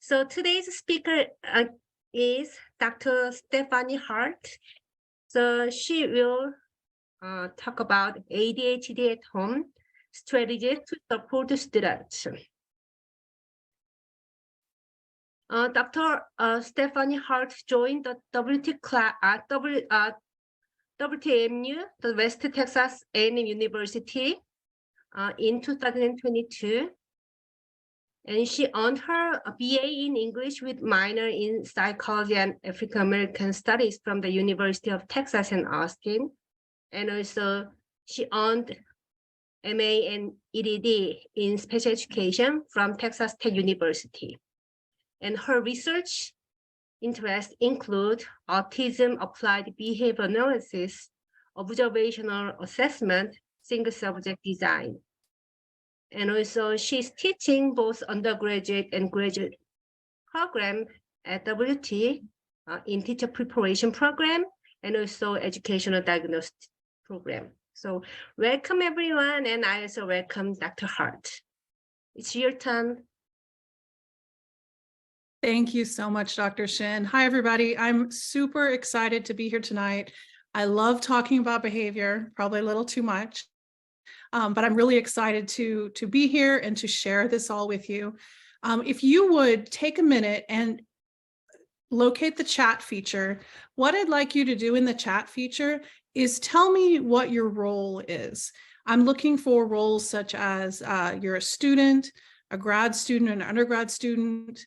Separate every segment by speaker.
Speaker 1: So today's speaker is Dr. Stephanie Hart. So she will talk about ADHD at home, strategies to support students. Dr. Stephanie Hart joined the WTAMU, the West Texas A&M University, in 2022. And she earned her BA in English with minor in psychology and African American studies from the University of Texas in Austin. And also she earned MA and EDD in special education from Texas Tech University. And her research interests include autism, applied behavior analysis, observational assessment, single subject design. And also she's teaching both undergraduate and graduate program at WT in teacher preparation program and also educational diagnostic program. So welcome everyone, and I also welcome Dr. Hart. It's your turn.
Speaker 2: Thank you so much, Dr. Shin. Hi, everybody. I'm super excited to be here tonight. I love talking about behavior, probably a little too much. But I'm really excited to be here and to share this all with you. If you would take a minute and locate the chat feature, what I'd like you to do in the chat feature is tell me what your role is. I'm looking for roles such as you're a student, a grad student, an undergrad student,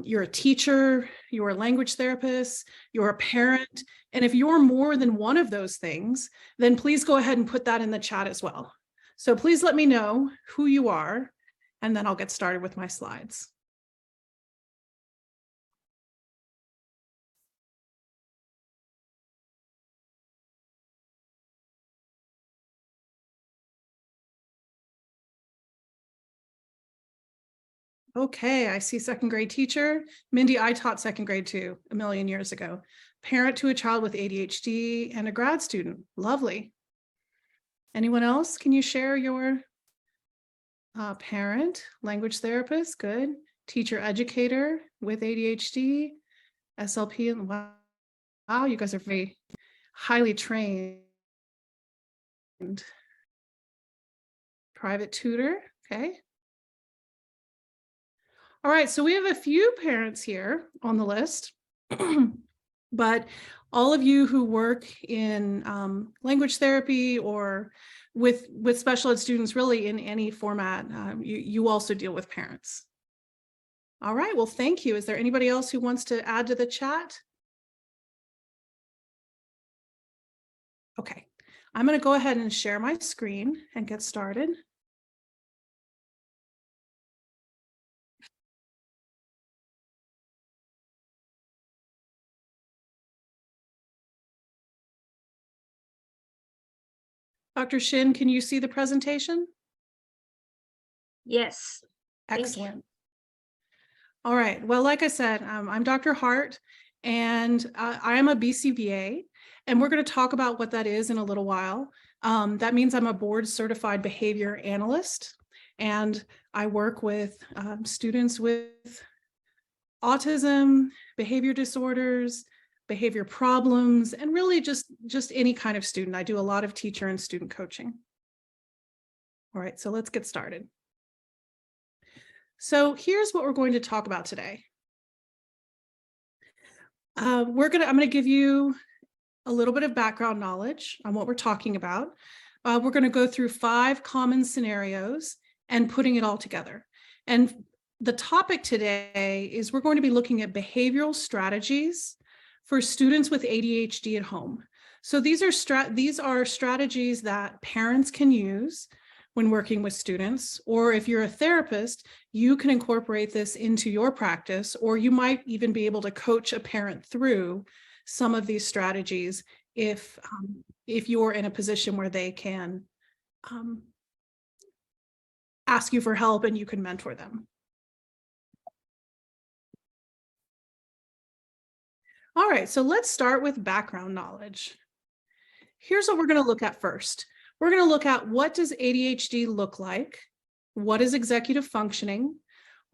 Speaker 2: you're a teacher, you're a language therapist, you're a parent. And if you're more than one of those things, then please go ahead and put that in the chat as well. So please let me know who you are, and then I'll get started with my slides. Okay, I see second grade teacher. Mindy, I taught second grade too, a million years ago. Parent to a child with ADHD and a grad student. Lovely. Anyone else? Can you share your parent, language therapist? Good. Teacher educator with ADHD, SLP, and wow, you guys are very highly trained. Private tutor, okay. All right, so we have a few parents here on the list, but all of you who work in language therapy or with special ed students, really in any format, you also deal with parents. All right, well, thank you. Is there anybody else who wants to add to the chat? Okay, I'm going to go ahead and share my screen and get started. Dr. Shin, can you see the presentation?
Speaker 1: Yes.
Speaker 2: Excellent. All right. Well, like I said, I'm Dr. Hart, and I am a BCBA, and we're going to talk about what that is in a little while. That means I'm a board certified behavior analyst, and I work with students with autism, behavior disorders, behavior problems, and really just any kind of student. I do a lot of teacher and student coaching. All right, so let's get started. So here's what we're going to talk about today. I'm going to give you a little bit of background knowledge on what we're talking about. We're going to go through 5 common scenarios and putting it all together. And the topic today is we're going to be looking at behavioral strategies for students with ADHD at home. So these are strategies that parents can use when working with students, or if you're a therapist, you can incorporate this into your practice, or you might even be able to coach a parent through some of these strategies if you're in a position where they can ask you for help and you can mentor them. All right, so let's start with background knowledge. Here's what we're going to look at first. We're going to look at what does ADHD look like? What is executive functioning?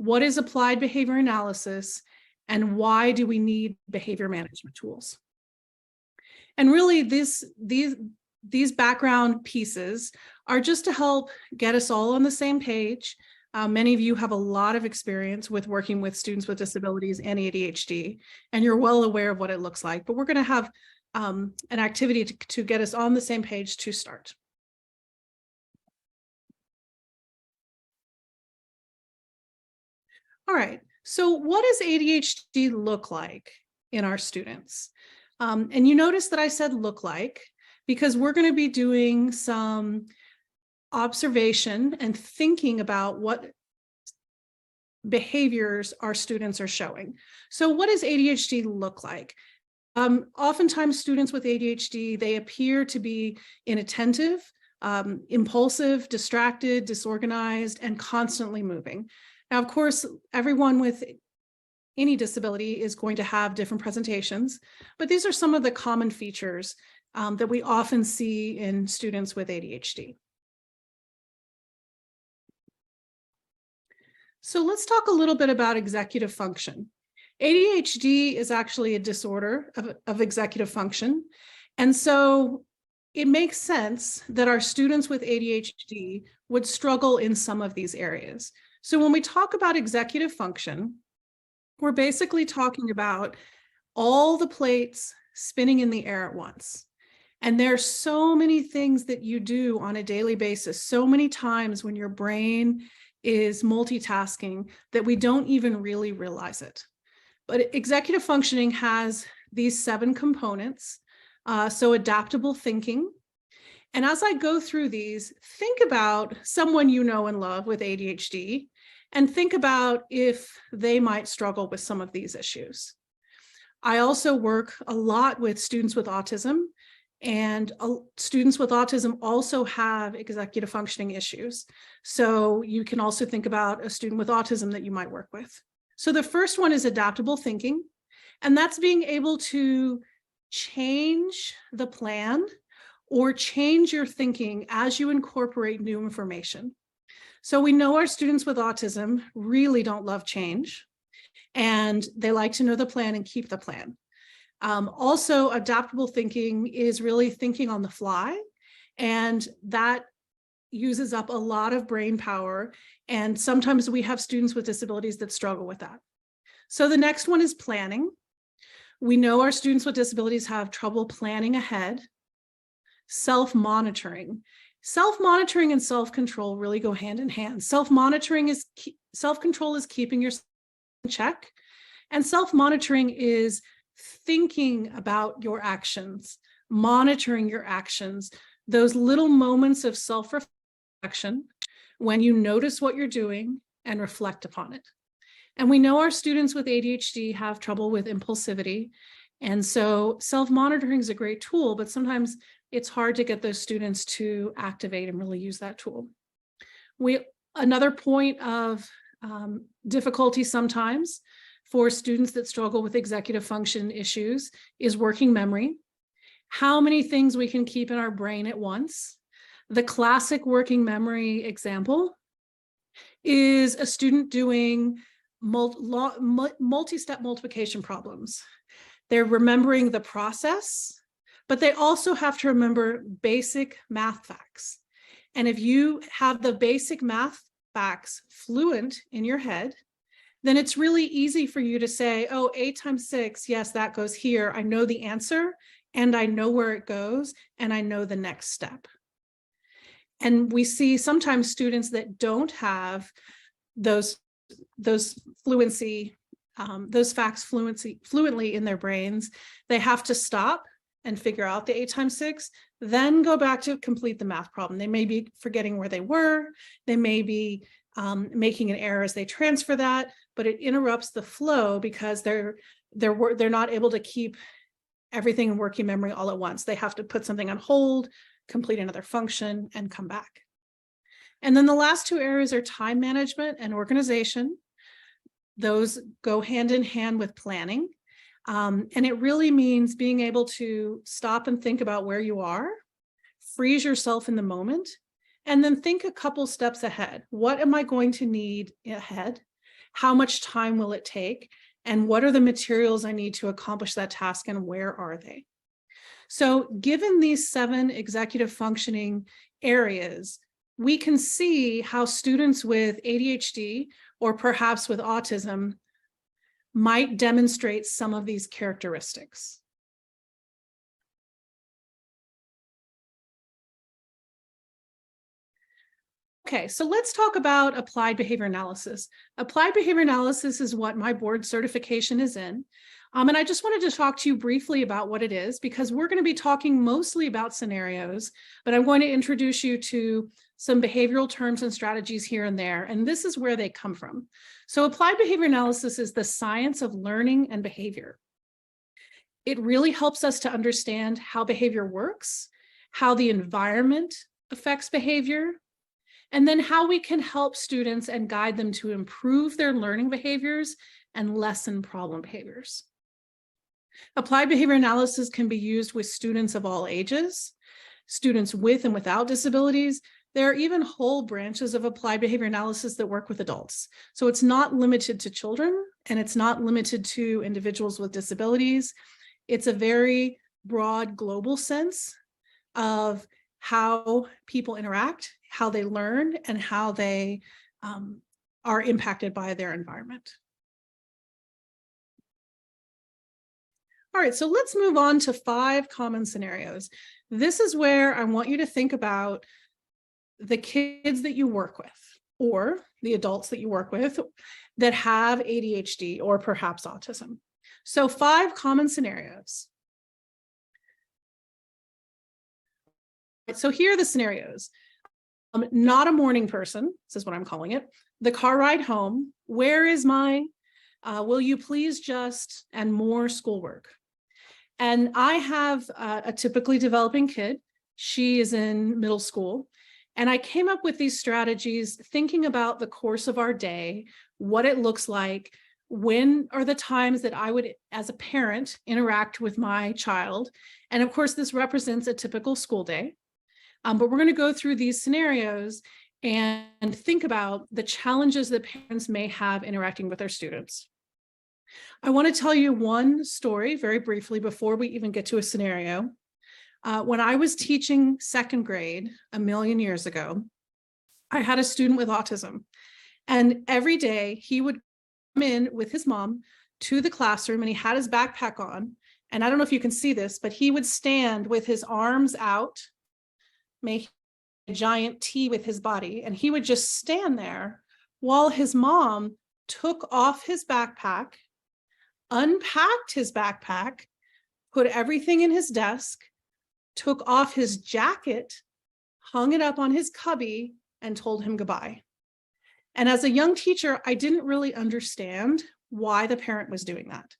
Speaker 2: What is applied behavior analysis? And why do we need behavior management tools? And really, these background pieces are just to help get us all on the same page. Many of you have a lot of experience with working with students with disabilities and ADHD, and you're well aware of what it looks like. But we're going to have an activity to get us on the same page to start. All right, so what does ADHD look like in our students? And you notice that I said look like, because we're going to be doing some observation and thinking about what behaviors our students are showing. So what does ADHD look like? Oftentimes students with ADHD, they appear to be inattentive, impulsive, distracted, disorganized, and constantly moving. Now, of course, everyone with any disability is going to have different presentations, but these are some of the common features that we often see in students with ADHD. So let's talk a little bit about executive function. ADHD is actually a disorder of executive function. And so it makes sense that our students with ADHD would struggle in some of these areas. So when we talk about executive function, we're basically talking about all the plates spinning in the air at once. And there are so many things that you do on a daily basis, so many times when your brain is multitasking that we don't even really realize it. But executive functioning has these 7 components. So adaptable thinking. And as I go through these, think about someone you know and love with ADHD, and think about if they might struggle with some of these issues. I also work a lot with students with autism, and students with autism also have executive functioning issues. So you can also think about a student with autism that you might work with. So the first one is adaptable thinking, and that's being able to change the plan or change your thinking as you incorporate new information. So we know our students with autism really don't love change, and they like to know the plan and keep the plan. Also, adaptable thinking is really thinking on the fly, and that uses up a lot of brain power. And sometimes we have students with disabilities that struggle with that. So the next one is planning. We know our students with disabilities have trouble planning ahead. Self-monitoring. Self-monitoring and self-control really go hand in hand. Self-monitoring is self-control is keeping yourself in check, and self-monitoring is thinking about your actions, monitoring your actions, those little moments of self-reflection when you notice what you're doing and reflect upon it. And we know our students with ADHD have trouble with impulsivity. And so self-monitoring is a great tool, but sometimes it's hard to get those students to activate and really use that tool. Another point of difficulty sometimes for students that struggle with executive function issues is working memory. How many things we can keep in our brain at once. The classic working memory example is a student doing multi-step multiplication problems. They're remembering the process, but they also have to remember basic math facts. And if you have the basic math facts fluent in your head, then it's really easy for you to say, oh, 8 times 6, yes, that goes here. I know the answer, and I know where it goes, and I know the next step. And we see sometimes students that don't have those fluency, those facts fluently in their brains. They have to stop and figure out the 8 times 6, then go back to complete the math problem. They may be forgetting where they were. They may be making an error as they transfer that, but it interrupts the flow because they're not able to keep everything in working memory all at once. They have to put something on hold, complete another function, and come back. And then the last 2 areas are time management and organization. Those go hand in hand with planning. And it really means being able to stop and think about where you are, freeze yourself in the moment, and then think a couple steps ahead. What am I going to need ahead? How much time will it take? And what are the materials I need to accomplish that task, and where are they? So given these 7 executive functioning areas, we can see how students with ADHD or perhaps with autism might demonstrate some of these characteristics. Okay, so let's talk about applied behavior analysis. Applied behavior analysis is what my board certification is in. And I just wanted to talk to you briefly about what it is, because we're going to be talking mostly about scenarios, but I'm going to introduce you to some behavioral terms and strategies here and there, and this is where they come from. So applied behavior analysis is the science of learning and behavior. It really helps us to understand how behavior works, how the environment affects behavior, and then how we can help students and guide them to improve their learning behaviors and lessen problem behaviors. Applied behavior analysis can be used with students of all ages, students with and without disabilities. There are even whole branches of applied behavior analysis that work with adults. So it's not limited to children, and it's not limited to individuals with disabilities. It's a very broad global sense of how people interact, how they learn, and how they are impacted by their environment. All right, so let's move on to 5 common scenarios. This is where I want you to think about the kids that you work with, or the adults that you work with that have ADHD or perhaps autism. So 5 common scenarios. So here are the scenarios. Not a morning person, this is what I'm calling it. The car ride home, where is my, will you please just, and more schoolwork. And I have a typically developing kid. She is in middle school. And I came up with these strategies thinking about the course of our day, what it looks like, when are the times that I would, as a parent, interact with my child. And of course, this represents a typical school day. But we're going to go through these scenarios and think about the challenges that parents may have interacting with their students. I want to tell you one story very briefly before we even get to a scenario. When I was teaching 2nd grade a million years ago, I had a student with autism, and every day he would come in with his mom to the classroom, and he had his backpack on. And I don't know if you can see this, but he would stand with his arms out, make a giant T with his body, and he would just stand there while his mom took off his backpack, unpacked his backpack, put everything in his desk, took off his jacket, hung it up on his cubby, and told him goodbye. And as a young teacher, I didn't really understand why the parent was doing that.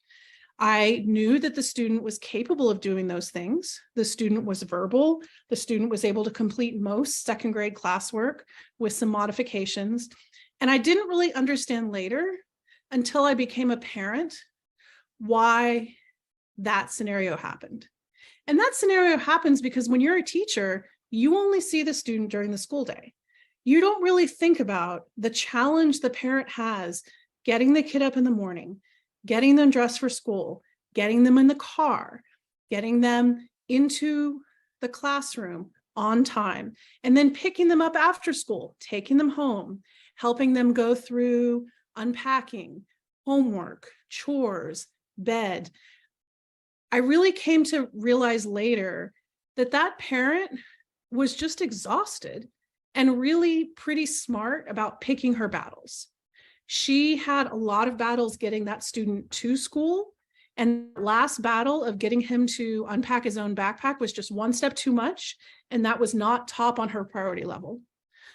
Speaker 2: I knew that the student was capable of doing those things. The student was verbal. The student was able to complete most 2nd grade classwork with some modifications. And I didn't really understand later, until I became a parent, why that scenario happened. And that scenario happens because when you're a teacher, you only see the student during the school day. You don't really think about the challenge the parent has getting the kid up in the morning, getting them dressed for school, getting them in the car, getting them into the classroom on time, and then picking them up after school, taking them home, helping them go through unpacking, homework, chores, bed. I really came to realize later that that parent was just exhausted and really pretty smart about picking her battles. She had a lot of battles getting that student to school, and the last battle of getting him to unpack his own backpack was just one step too much, and that was not top on her priority level.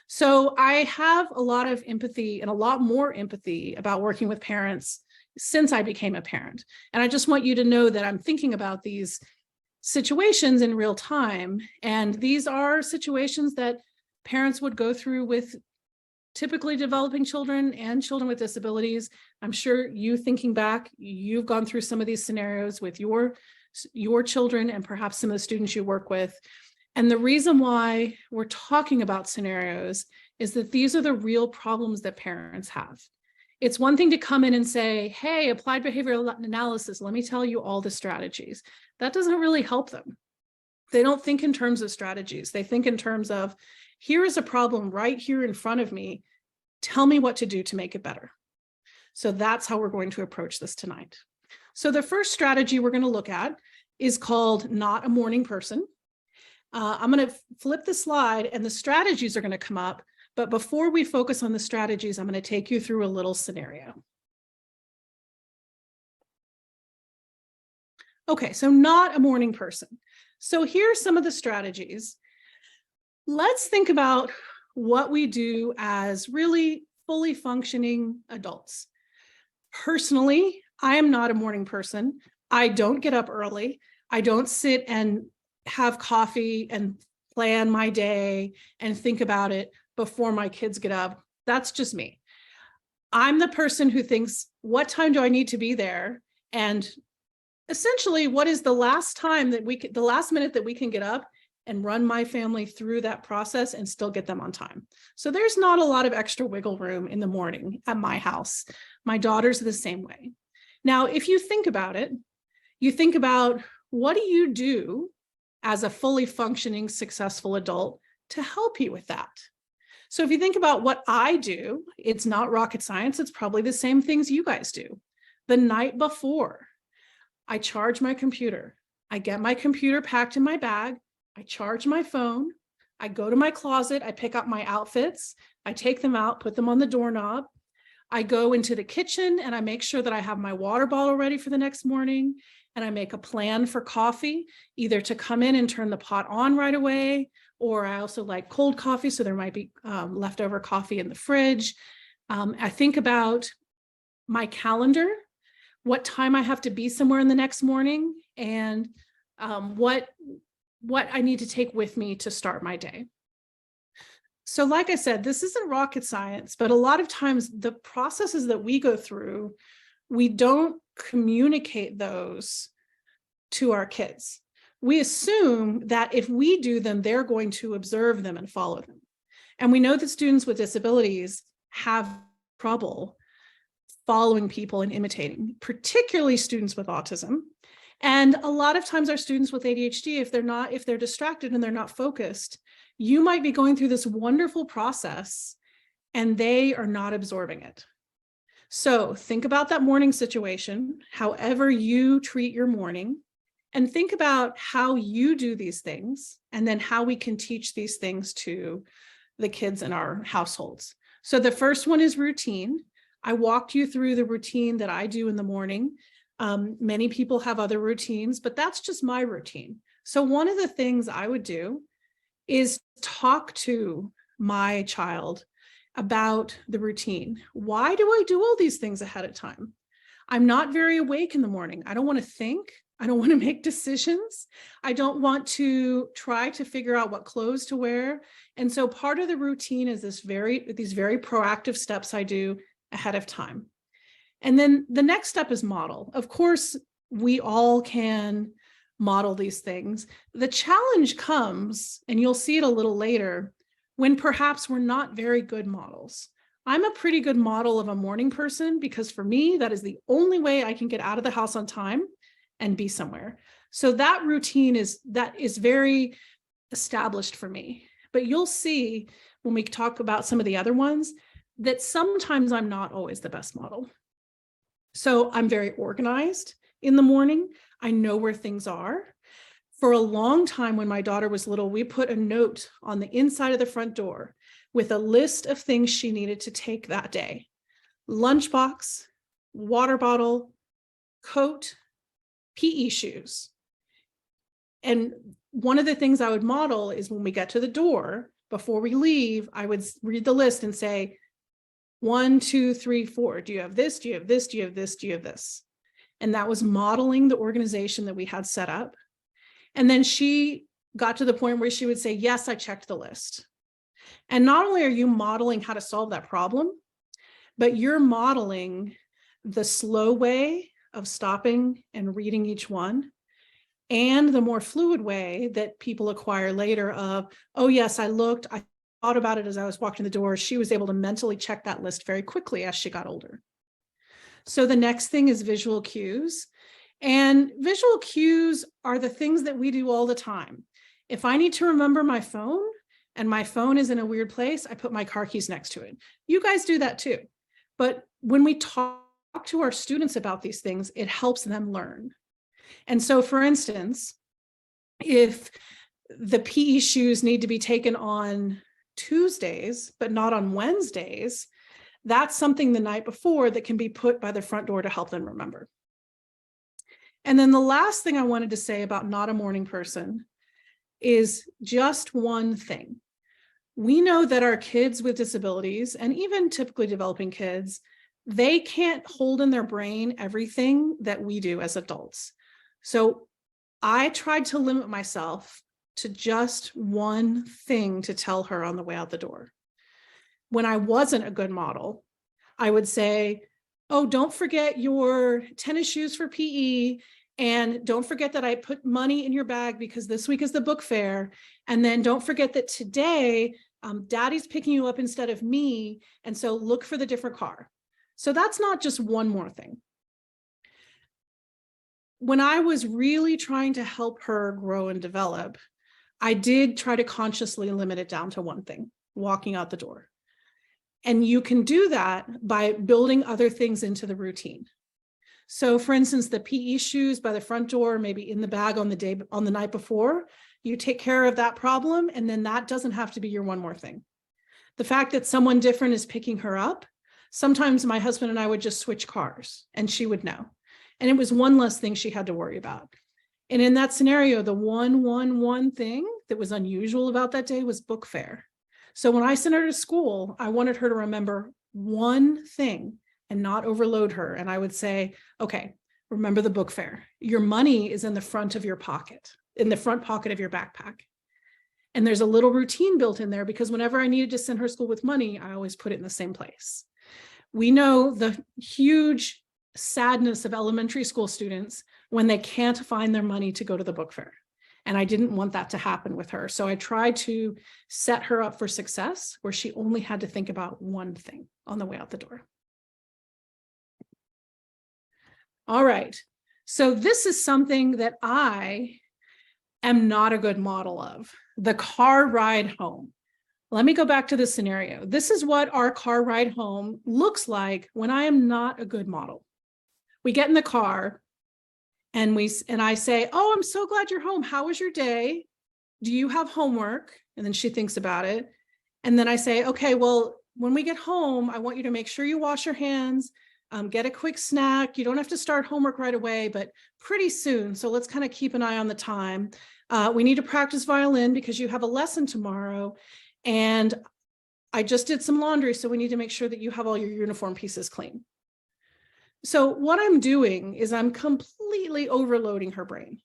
Speaker 2: So I have a lot of empathy, and a lot more empathy about working with parents since I became a parent. And I just want you to know that I'm thinking about these situations in real time. And these are situations that parents would go through with typically developing children and children with disabilities. I'm sure you, thinking back, you've gone through some of these scenarios with your children and perhaps some of the students you work with. And the reason why we're talking about scenarios is that these are the real problems that parents have. It's one thing to come in and say, hey, applied behavioral analysis, let me tell you all the strategies. That doesn't really help them. They don't think in terms of strategies. They think in terms of, here is a problem right here in front of me. Tell me what to do to make it better. So that's how we're going to approach this tonight. So the first strategy we're going to look at is called not a morning person. I'm going to flip the slide and the strategies are going to come up. But before we focus on the strategies, I'm going to take you through a little scenario. Okay, so not a morning person. So here's some of the strategies. Let's think about what we do as really fully functioning adults. Personally, I am not a morning person. I don't get up early. I don't sit and have coffee and plan my day and think about it before my kids get up. That's just me. I'm the person who thinks, what time do I need to be there? And essentially, what is the last time that the last minute that we can get up and run my family through that process and still get them on time. So there's not a lot of extra wiggle room in the morning at my house. My daughter's the same way. Now, if you think about it, you think about, what do you do as a fully functioning, successful adult to help you with that? So if you think about what I do, it's not rocket science. It's probably the same things you guys do. The night before, I charge my computer. I get my computer packed in my bag. I charge my phone. I go to my closet. I pick up my outfits. I take them out, put them on the doorknob. I go into the kitchen and I make sure that I have my water bottle ready for the next morning. And I make a plan for coffee, either to come in and turn the pot on right away, or I also like cold coffee, so there might be leftover coffee in the fridge. I think about my calendar, what time I have to be somewhere in the next morning, and what I need to take with me to start my day. So like I said, this isn't rocket science, but a lot of times the processes that we go through, we don't communicate those to our kids. We assume that if we do them, they're going to observe them and follow them. And we know that students with disabilities have trouble following people and imitating, particularly students with autism. And a lot of times our students with ADHD, if they're distracted and they're not focused, you might be going through this wonderful process and they are not absorbing it. So think about that morning situation, however you treat your morning, and think about how you do these things and then how we can teach these things to the kids in our households. So the first one is routine. I walked you through the routine that I do in the morning. Many people have other routines, but that's just my routine. So one of the things I would do is talk to my child about the routine. Why do I do all these things ahead of time? I'm not very awake in the morning. I don't want to think. I don't want to make decisions. I don't want to try to figure out what clothes to wear. And so part of the routine is these very proactive steps I do ahead of time. And then the next step is model. Of course, we all can model these things. The challenge comes, and you'll see it a little later, when perhaps we're not very good models. I'm a pretty good model of a morning person because for me, that is the only way I can get out of the house on time and be somewhere. So that routine is very established for me. But you'll see when we talk about some of the other ones that sometimes I'm not always the best model. So I'm very organized in the morning. I know where things are. For a long time when my daughter was little, we put a note on the inside of the front door with a list of things she needed to take that day. Lunchbox, water bottle, coat, PE shoes. And one of the things I would model is when we get to the door, before we leave, I would read the list and say, 1, 2, 3, 4. Do you have this? Do you have this? Do you have this? Do you have this? And that was modeling the organization that we had set up. And then she got to the point where she would say, yes, I checked the list. And not only are you modeling how to solve that problem, but you're modeling the slow way of stopping and reading each one, and the more fluid way that people acquire later of, oh yes, I looked, I about it as I was walking the door, she was able to mentally check that list very quickly as she got older. So the next thing is visual cues. And visual cues are the things that we do all the time. If I need to remember my phone and my phone is in a weird place, I put my car keys next to it. You guys do that too. But when we talk to our students about these things, it helps them learn. And so, for instance, if the PE shoes need to be taken on Tuesdays, but not on Wednesdays, that's something the night before that can be put by the front door to help them remember. And then the last thing I wanted to say about not a morning person is just one thing. We know that our kids with disabilities, and even typically developing kids, they can't hold in their brain everything that we do as adults. So I tried to limit myself to just one thing to tell her on the way out the door. When I wasn't a good model, I would say, oh, don't forget your tennis shoes for PE. And don't forget that I put money in your bag because this week is the book fair. And then don't forget that today, daddy's picking you up instead of me. And so look for the different car. So that's not just one more thing. When I was really trying to help her grow and develop, I did try to consciously limit it down to one thing, walking out the door. And you can do that by building other things into the routine. So for instance, the PE shoes by the front door, maybe in the bag on the night before, you take care of that problem, and then that doesn't have to be your one more thing. The fact that someone different is picking her up, sometimes my husband and I would just switch cars and she would know. And it was one less thing she had to worry about. And in that scenario, the one thing that was unusual about that day was book fair. So when I sent her to school, I wanted her to remember one thing and not overload her. And I would say, okay, remember the book fair. Your money is in the front of your pocket, in the front pocket of your backpack. And there's a little routine built in there because whenever I needed to send her to school with money, I always put it in the same place. We know the huge sadness of elementary school students when they can't find their money to go to the book fair. And I didn't want that to happen with her. So I tried to set her up for success where she only had to think about one thing on the way out the door. All right. So this is something that I am not a good model of, the car ride home. Let me go back to this scenario. This is what our car ride home looks like when I am not a good model. We get in the car and I say, oh, I'm so glad you're home. How was your day? Do you have homework? And then she thinks about it. And then I say, okay, well, when we get home, I want you to make sure you wash your hands, get a quick snack. You don't have to start homework right away, but pretty soon. So let's kind of keep an eye on the time. We need to practice violin because you have a lesson tomorrow. And I just did some laundry, so we need to make sure that you have all your uniform pieces clean. So what I'm doing is I'm completely overloading her brain.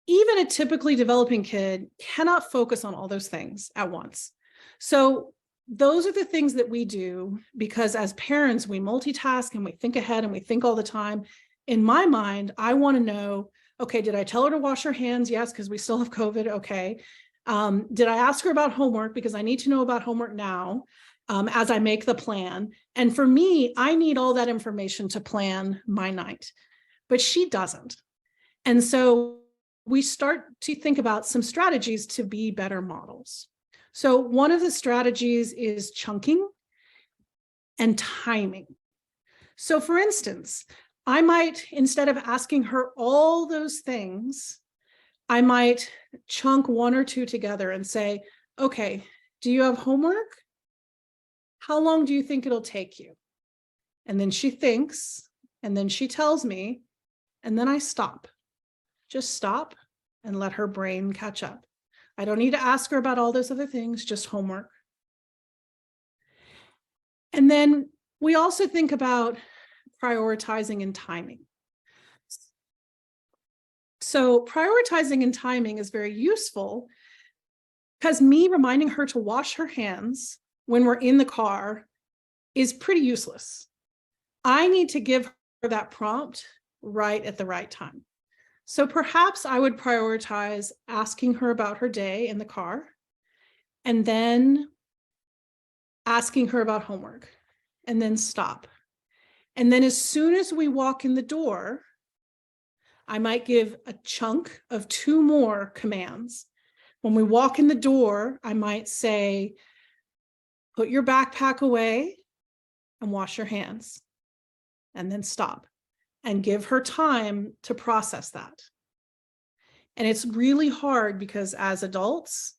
Speaker 2: Even a typically developing kid cannot focus on all those things at once. So those are the things that we do because as parents, we multitask and we think ahead and we think all the time. In my mind, I want to know, okay, did I tell her to wash her hands? Yes, because we still have COVID. Okay. Did I ask her about homework? Because I need to know about homework now as I make the plan. And for me, I need all that information to plan my night, but she doesn't. And so we start to think about some strategies to be better models. So one of the strategies is chunking and timing. So for instance, I might, instead of asking her all those things, I might chunk one or two together and say, okay, do you have homework? How long do you think it'll take you? And then she thinks, and then she tells me, and then I stop. Just stop and let her brain catch up. I don't need to ask her about all those other things, just homework. And then we also think about prioritizing and timing. So prioritizing and timing is very useful because me reminding her to wash her hands when we're in the car is pretty useless. I need to give her that prompt right at the right time. So perhaps I would prioritize asking her about her day in the car and then asking her about homework, and then stop. And then as soon as we walk in the door, I might give a chunk of 2 more commands. When we walk in the door, I might say, put your backpack away and wash your hands, and then stop and give her time to process that. And it's really hard because as adults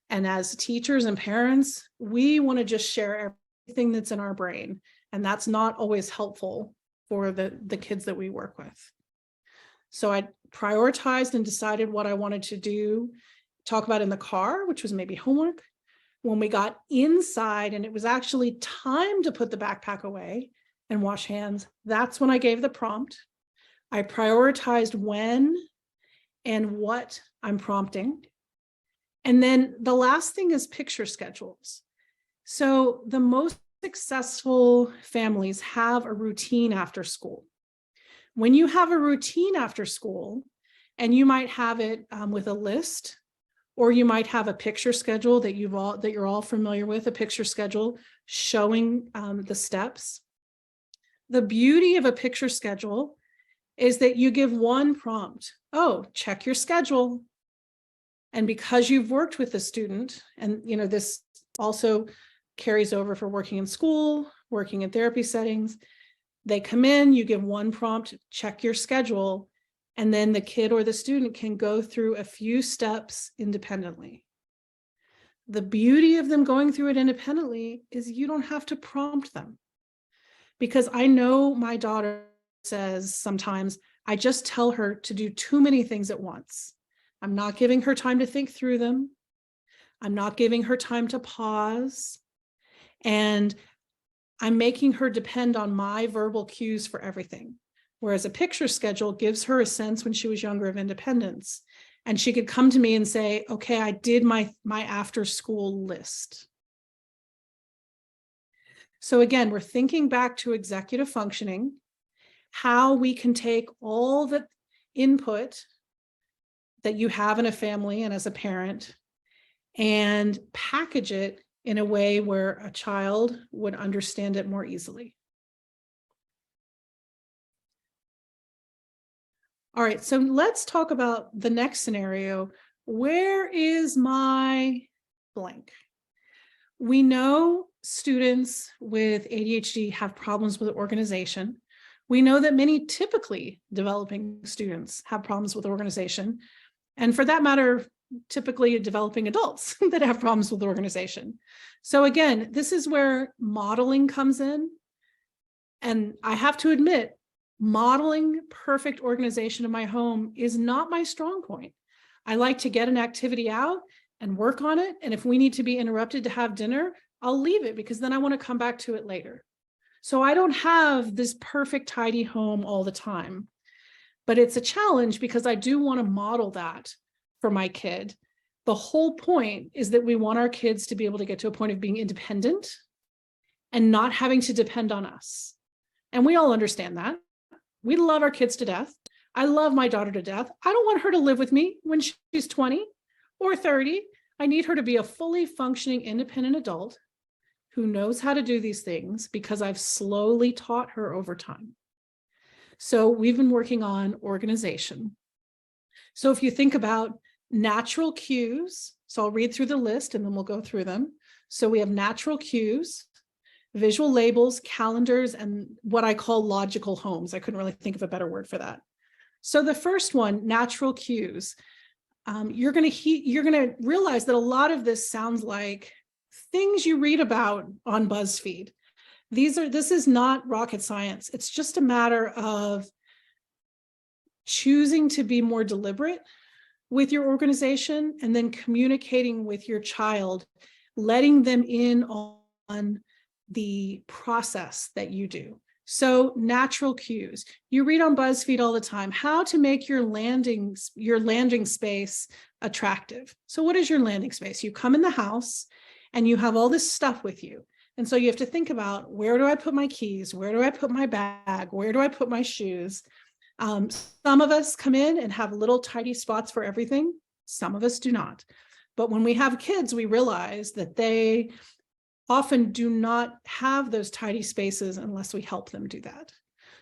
Speaker 2: and as teachers and parents, we want to just share everything that's in our brain. And that's not always helpful for the kids that we work with. So I prioritized and decided what I wanted to do, talk about in the car, which was maybe homework. When we got inside and it was actually time to put the backpack away and wash hands, that's when I gave the prompt. I prioritized when and what I'm prompting. And then the last thing is picture schedules. So the most successful families have a routine after school. When you have a routine after school, and you might have it with a list, or you might have a picture schedule that you're all familiar with, a picture schedule showing the steps. The beauty of a picture schedule is that you give one prompt. Oh, check your schedule. And because you've worked with the student, and this also carries over for working in school, working in therapy settings, they come in, you give one prompt, check your schedule, and then the kid or the student can go through a few steps independently. The beauty of them going through it independently is you don't have to prompt them. Because I know my daughter says sometimes, I just tell her to do too many things at once. I'm not giving her time to think through them. I'm not giving her time to pause. And I'm making her depend on my verbal cues for everything. Whereas a picture schedule gives her a sense when she was younger of independence. And she could come to me and say, okay, I did my after school list. So again, we're thinking back to executive functioning, how we can take all the input that you have in a family and as a parent and package it in a way where a child would understand it more easily. All right, so let's talk about the next scenario. Where is my blank? We know students with ADHD have problems with organization. We know that many typically developing students have problems with organization. And for that matter, typically developing adults that have problems with organization. So again, this is where modeling comes in. And I have to admit, modeling perfect organization in my home is not my strong point. I like to get an activity out and work on it. And if we need to be interrupted to have dinner, I'll leave it because then I want to come back to it later. So I don't have this perfect tidy home all the time, but it's a challenge because I do want to model that for my kid. The whole point is that we want our kids to be able to get to a point of being independent and not having to depend on us. And we all understand that. We love our kids to death. I love my daughter to death. I don't want her to live with me when she's 20 or 30. I need her to be a fully functioning, independent adult who knows how to do these things because I've slowly taught her over time. So we've been working on organization. So if you think about natural cues, so I'll read through the list and then we'll go through them. So we have natural cues, visual labels, calendars, and what I call logical homes. I couldn't really think of a better word for that. So the first one, natural cues. You're going to realize that a lot of this sounds like things you read about on BuzzFeed. This is not rocket science. It's just a matter of choosing to be more deliberate with your organization and then communicating with your child, letting them in on the process that you do. So natural cues. You read on BuzzFeed all the time, how to make your landing space attractive. So what is your landing space? You come in the house and you have all this stuff with you. And so you have to think about, where do I put my keys? Where do I put my bag? Where do I put my shoes? Some of us come in and have little tidy spots for everything. Some of us do not. But when we have kids, we realize that they often do not have those tidy spaces unless we help them do that.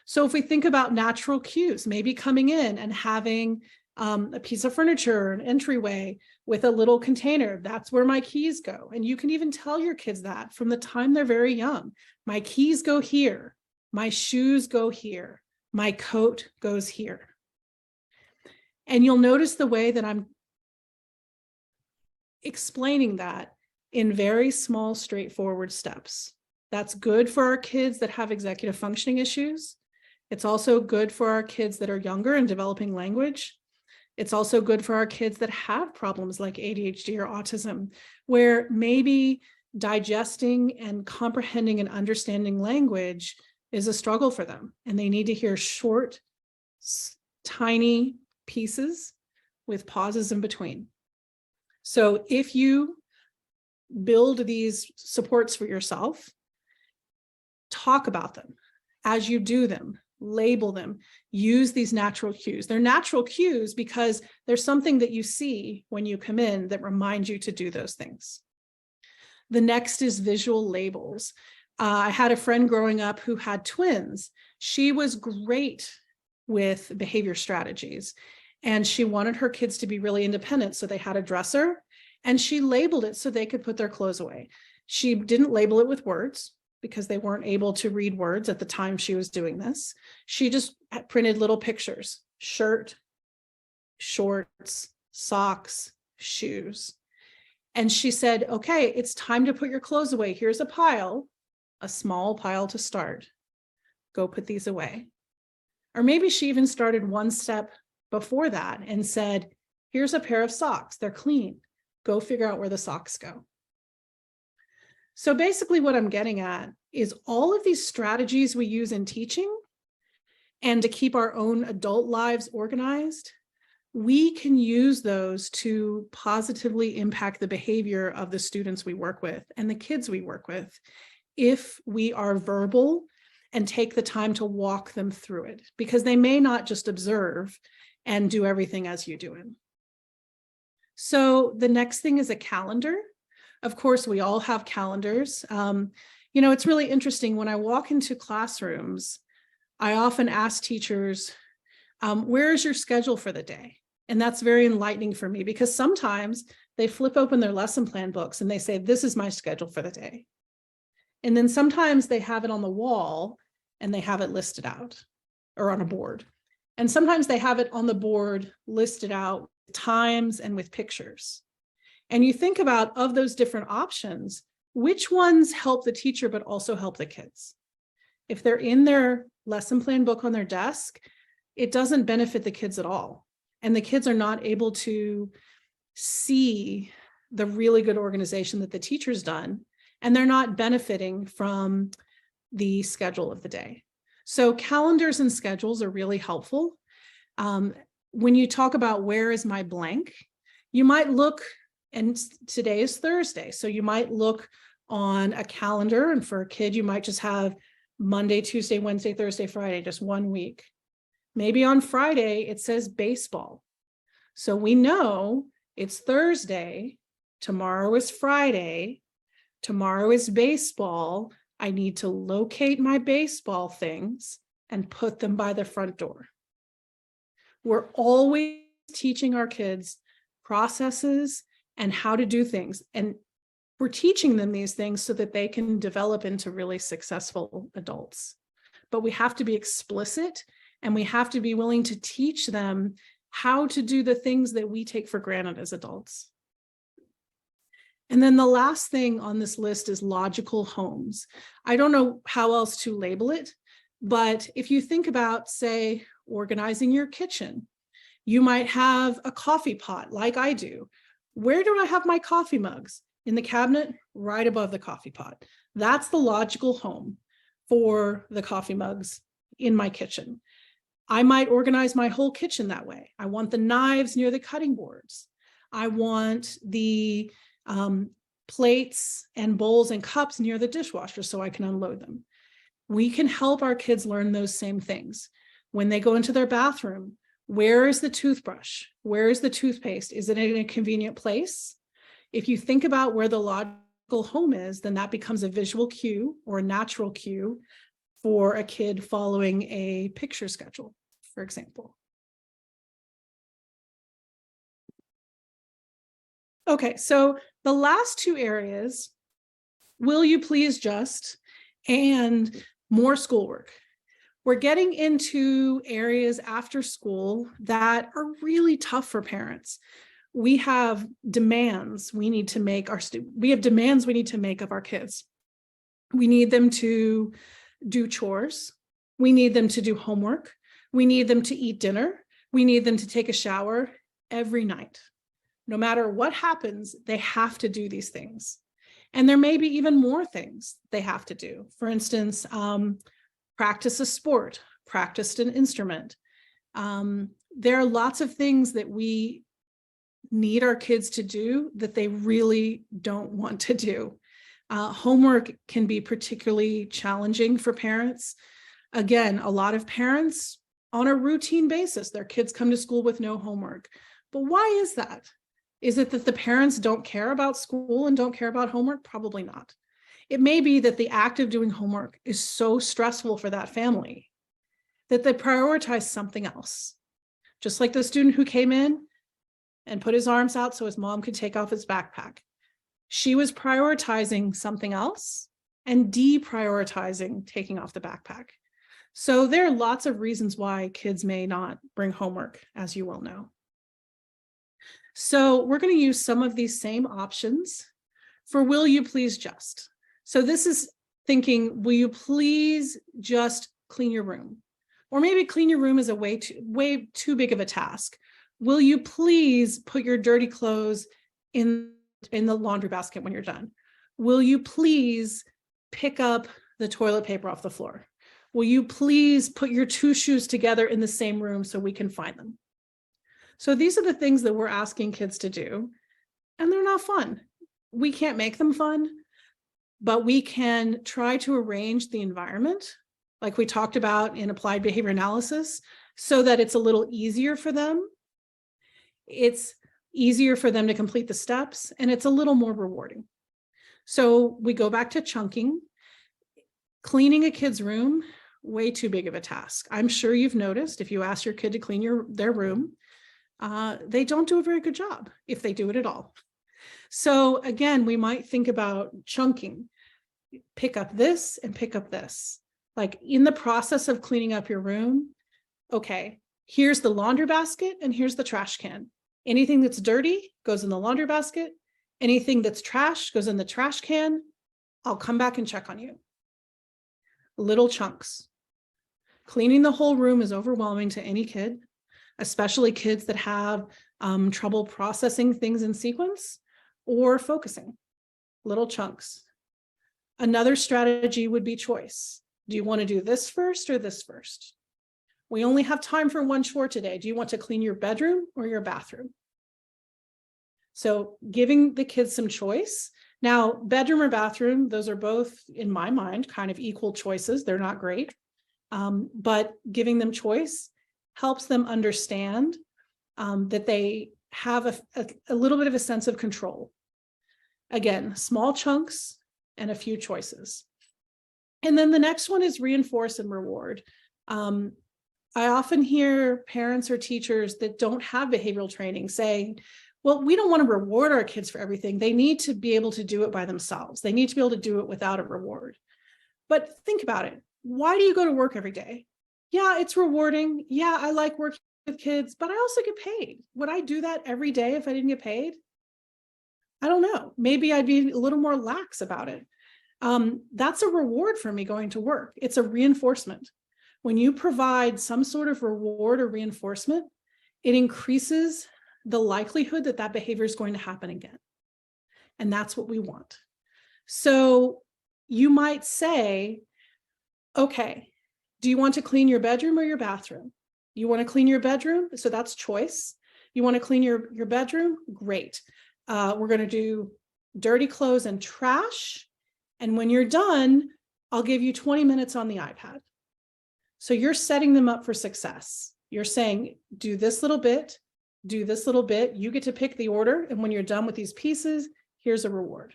Speaker 2: So if we think about natural cues, maybe coming in and having a piece of furniture, an entryway with a little container, that's where my keys go. And you can even tell your kids that from the time they're very young. My keys go here, my shoes go here, my coat goes here. And you'll notice the way that I'm explaining that in very small, straightforward steps. That's good for our kids that have executive functioning issues. It's also good for our kids that are younger and developing language. It's also good for our kids that have problems like ADHD or autism, where maybe digesting and comprehending and understanding language is a struggle for them. And they need to hear short, tiny pieces with pauses in between. So if you build these supports for yourself, talk about them as you do them, label them, use these natural cues. They're natural cues because there's something that you see when you come in that reminds you to do those things. The next is visual labels. I had a friend growing up who had twins. She was great with behavior strategies, and she wanted her kids to be really independent. So they had a dresser, and she labeled it so they could put their clothes away. She didn't label it with words because they weren't able to read words at the time she was doing this. She just printed little pictures: shirt, shorts, socks, shoes. And she said, okay, it's time to put your clothes away. Here's a pile, a small pile to start. Go put these away. Or maybe she even started one step before that and said, here's a pair of socks. They're clean. Go figure out where the socks go. So basically what I'm getting at is all of these strategies we use in teaching and to keep our own adult lives organized, we can use those to positively impact the behavior of the students we work with and the kids we work with if we are verbal and take the time to walk them through it, because they may not just observe and do everything as you do it. So the next thing is a calendar. Of course, we all have calendars. It's really interesting. When I walk into classrooms, I often ask teachers, where is your schedule for the day? And that's very enlightening for me, because sometimes they flip open their lesson plan books and they say, this is my schedule for the day. And then sometimes they have it on the wall and they have it listed out or on a board. And sometimes they have it on the board listed out times and with pictures. And you think about, of those different options, which ones help the teacher but also help the kids? If they're in their lesson plan book on their desk, it doesn't benefit the kids at all. And the kids are not able to see the really good organization that the teacher's done, and they're not benefiting from the schedule of the day. So calendars and schedules are really helpful. When you talk about where is my blank, you might look, and today is Thursday, so you might look on a calendar, and for a kid, you might just have Monday, Tuesday, Wednesday, Thursday, Friday, just 1 week. Maybe on Friday, it says baseball. So we know it's Thursday, tomorrow is Friday, tomorrow is baseball. I need to locate my baseball things and put them by the front door. We're always teaching our kids processes and how to do things. And we're teaching them these things so that they can develop into really successful adults. But we have to be explicit, and we have to be willing to teach them how to do the things that we take for granted as adults. And then the last thing on this list is logical homes. I don't know how else to label it, but if you think about, say, organizing your kitchen, you might have a coffee pot like I do. Where do I have my coffee mugs? In the cabinet, right above the coffee pot. That's the logical home for the coffee mugs in my kitchen. I might organize my whole kitchen that way. I want the knives near the cutting boards. I want the plates and bowls and cups near the dishwasher so I can unload them. We can help our kids learn those same things. When they go into their bathroom, where is the toothbrush? Where is the toothpaste? Is it in a convenient place? If you think about where the logical home is, then that becomes a visual cue or a natural cue for a kid following a picture schedule, for example. Okay, so the last two areas, will you please just, and more schoolwork. We're getting into areas after school that are really tough for parents. We have demands we need to make we have demands we need to make of our kids. We need them to do chores. We need them to do homework. We need them to eat dinner. We need them to take a shower every night. No matter what happens, they have to do these things. And there may be even more things they have to do. For instance, practice a sport, practice an instrument. There are lots of things that we need our kids to do that they really don't want to do. Homework can be particularly challenging for parents. Again, a lot of parents on a routine basis, their kids come to school with no homework. But why is that? Is it that the parents don't care about school and don't care about homework? Probably not. It may be that the act of doing homework is so stressful for that family that they prioritize something else. Just like the student who came in and put his arms out so his mom could take off his backpack. She was prioritizing something else and deprioritizing taking off the backpack. So there are lots of reasons why kids may not bring homework, as you well know. So we're going to use some of these same options for will you please just. So this is thinking, will you please just clean your room? Or maybe clean your room is a way too big of a task. Will you please put your dirty clothes in the laundry basket when you're done? Will you please pick up the toilet paper off the floor? Will you please put your two shoes together in the same room so we can find them? So these are the things that we're asking kids to do, and they're not fun. We can't make them fun, but we can try to arrange the environment, like we talked about in applied behavior analysis, so that it's a little easier for them. It's easier for them to complete the steps, and it's a little more rewarding. So we go back to chunking. Cleaning a kid's room, way too big of a task. I'm sure you've noticed if you ask your kid to clean their room, they don't do a very good job if they do it at all. So again, we might think about chunking. Pick up this and pick up this. Like in the process of cleaning up your room, okay, here's the laundry basket and here's the trash can. Anything that's dirty goes in the laundry basket. Anything that's trash goes in the trash can. I'll come back and check on you. Little chunks. Cleaning the whole room is overwhelming to any kid, especially kids that have trouble processing things in sequence or focusing. Little chunks. Another strategy would be choice. Do you want to do this first or this first? We only have time for one chore today. Do you want to clean your bedroom or your bathroom? So giving the kids some choice. Now, bedroom or bathroom, those are both, in my mind, kind of equal choices. They're not great, but giving them choice helps them understand that they have a little bit of a sense of control. Again, small chunks and a few choices. And then the next one is reinforce and reward. I often hear parents or teachers that don't have behavioral training saying, well, we don't want to reward our kids for everything. They need to be able to do it by themselves. They need to be able to do it without a reward. But think about it. Why do you go to work every day? Yeah, it's rewarding. Yeah, I like working with kids, but I also get paid. Would I do that every day if I didn't get paid? I don't know. Maybe I'd be a little more lax about it. That's a reward for me going to work. It's a reinforcement. When you provide some sort of reward or reinforcement, it increases the likelihood that that behavior is going to happen again. And that's what we want. So you might say, okay, do you want to clean your bedroom or your bathroom? You want to clean your bedroom? So that's choice. You want to clean your bedroom? Great. We're going to do dirty clothes and trash. And when you're done, I'll give you 20 minutes on the iPad. So you're setting them up for success. You're saying, do this little bit, do this little bit. You get to pick the order. And when you're done with these pieces, here's a reward.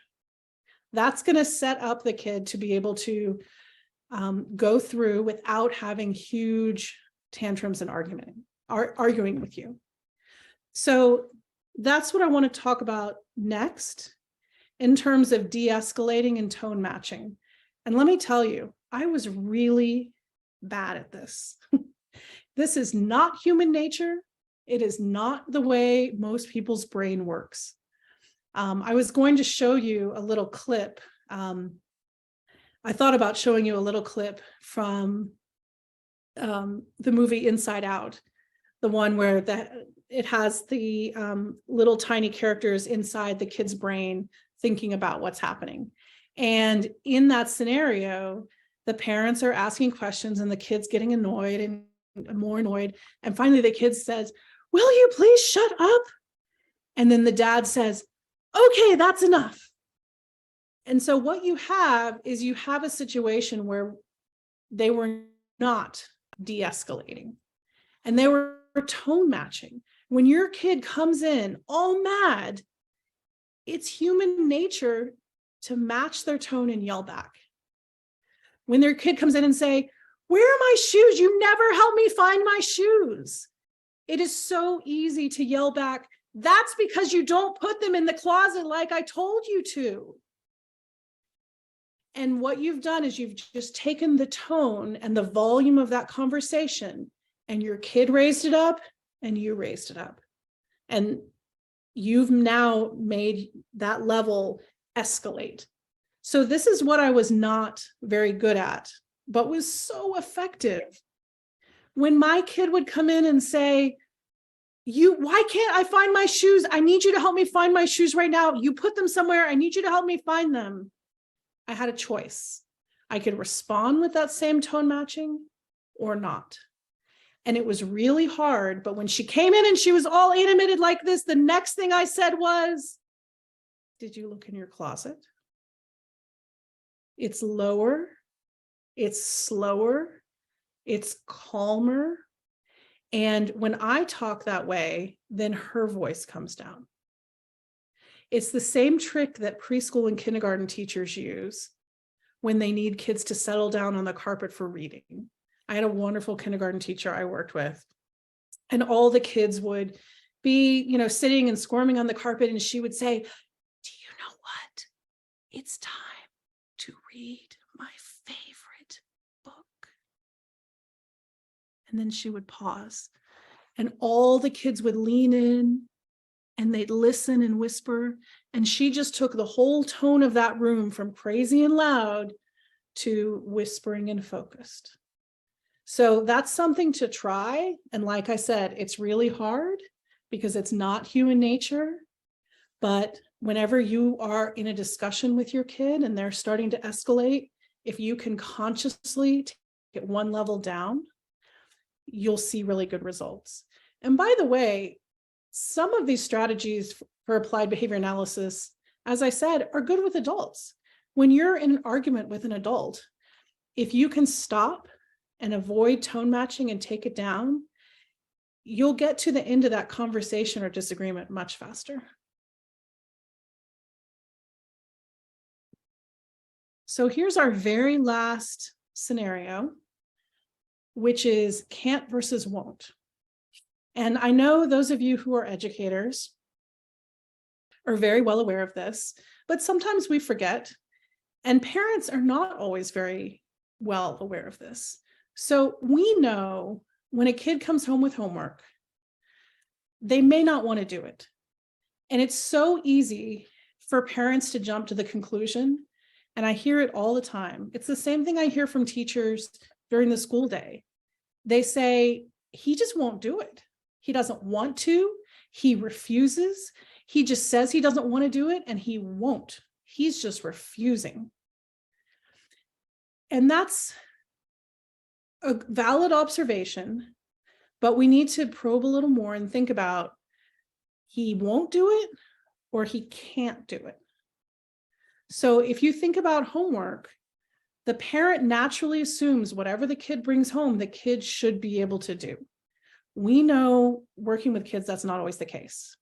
Speaker 2: That's going to set up the kid to be able to go through without having huge tantrums and arguing with you. So that's what I want to talk about next in terms of de-escalating and tone matching. And let me tell you, I was really bad at this. This is not human nature. It is not the way most people's brain works. I was going to show you a little clip. I thought about showing you a little clip from the movie Inside Out, the one where it has the little tiny characters inside the kid's brain thinking about what's happening. And in that scenario, the parents are asking questions and the kid's getting annoyed and more annoyed. And finally the kid says, "Will you please shut up?" And then the dad says, "Okay, that's enough." And so what you have is you have a situation where they were not de-escalating and they were tone matching. When your kid comes in all mad, it's human nature to match their tone and yell back. When their kid comes in and say, "Where are my shoes? You never help me find my shoes." It is so easy to yell back, "That's because you don't put them in the closet like I told you to." And what you've done is you've just taken the tone and the volume of that conversation, and your kid raised it up and you raised it up. And you've now made that level escalate. So this is what I was not very good at, but was so effective. When my kid would come in and say, "Why can't I find my shoes? I need you to help me find my shoes right now. You put them somewhere. I need you to help me find them." I had a choice. I could respond with that same tone matching or not. And it was really hard. But when she came in and she was all animated like this, the next thing I said was, "Did you look in your closet?" It's lower, it's slower, it's calmer. And when I talk that way, then her voice comes down. It's the same trick that preschool and kindergarten teachers use when they need kids to settle down on the carpet for reading. I had a wonderful kindergarten teacher I worked with, and all the kids would be, sitting and squirming on the carpet, and she would say, "Do you know what? It's time to read my favorite book." And then she would pause, and all the kids would lean in and they'd listen and whisper. And she just took the whole tone of that room from crazy and loud to whispering and focused. So that's something to try. And like I said, it's really hard because it's not human nature. But whenever you are in a discussion with your kid and they're starting to escalate, if you can consciously take it one level down, you'll see really good results. And by the way, some of these strategies for applied behavior analysis, as I said, are good with adults. When you're in an argument with an adult, if you can stop and avoid tone matching and take it down, you'll get to the end of that conversation or disagreement much faster. So here's our very last scenario, which is can't versus won't. And I know those of you who are educators are very well aware of this, but sometimes we forget, and parents are not always very well aware of this. So we know when a kid comes home with homework, they may not want to do it. And it's so easy for parents to jump to the conclusion, and I hear it all the time. It's the same thing I hear from teachers during the school day. They say, "He just won't do it. He doesn't want to. He refuses. He just says he doesn't want to do it, and he won't. He's just refusing." And that's a valid observation, but we need to probe a little more and think about he won't do it or he can't do it. So if you think about homework, the parent naturally assumes whatever the kid brings home, the kid should be able to do. We know working with kids, that's not always the case.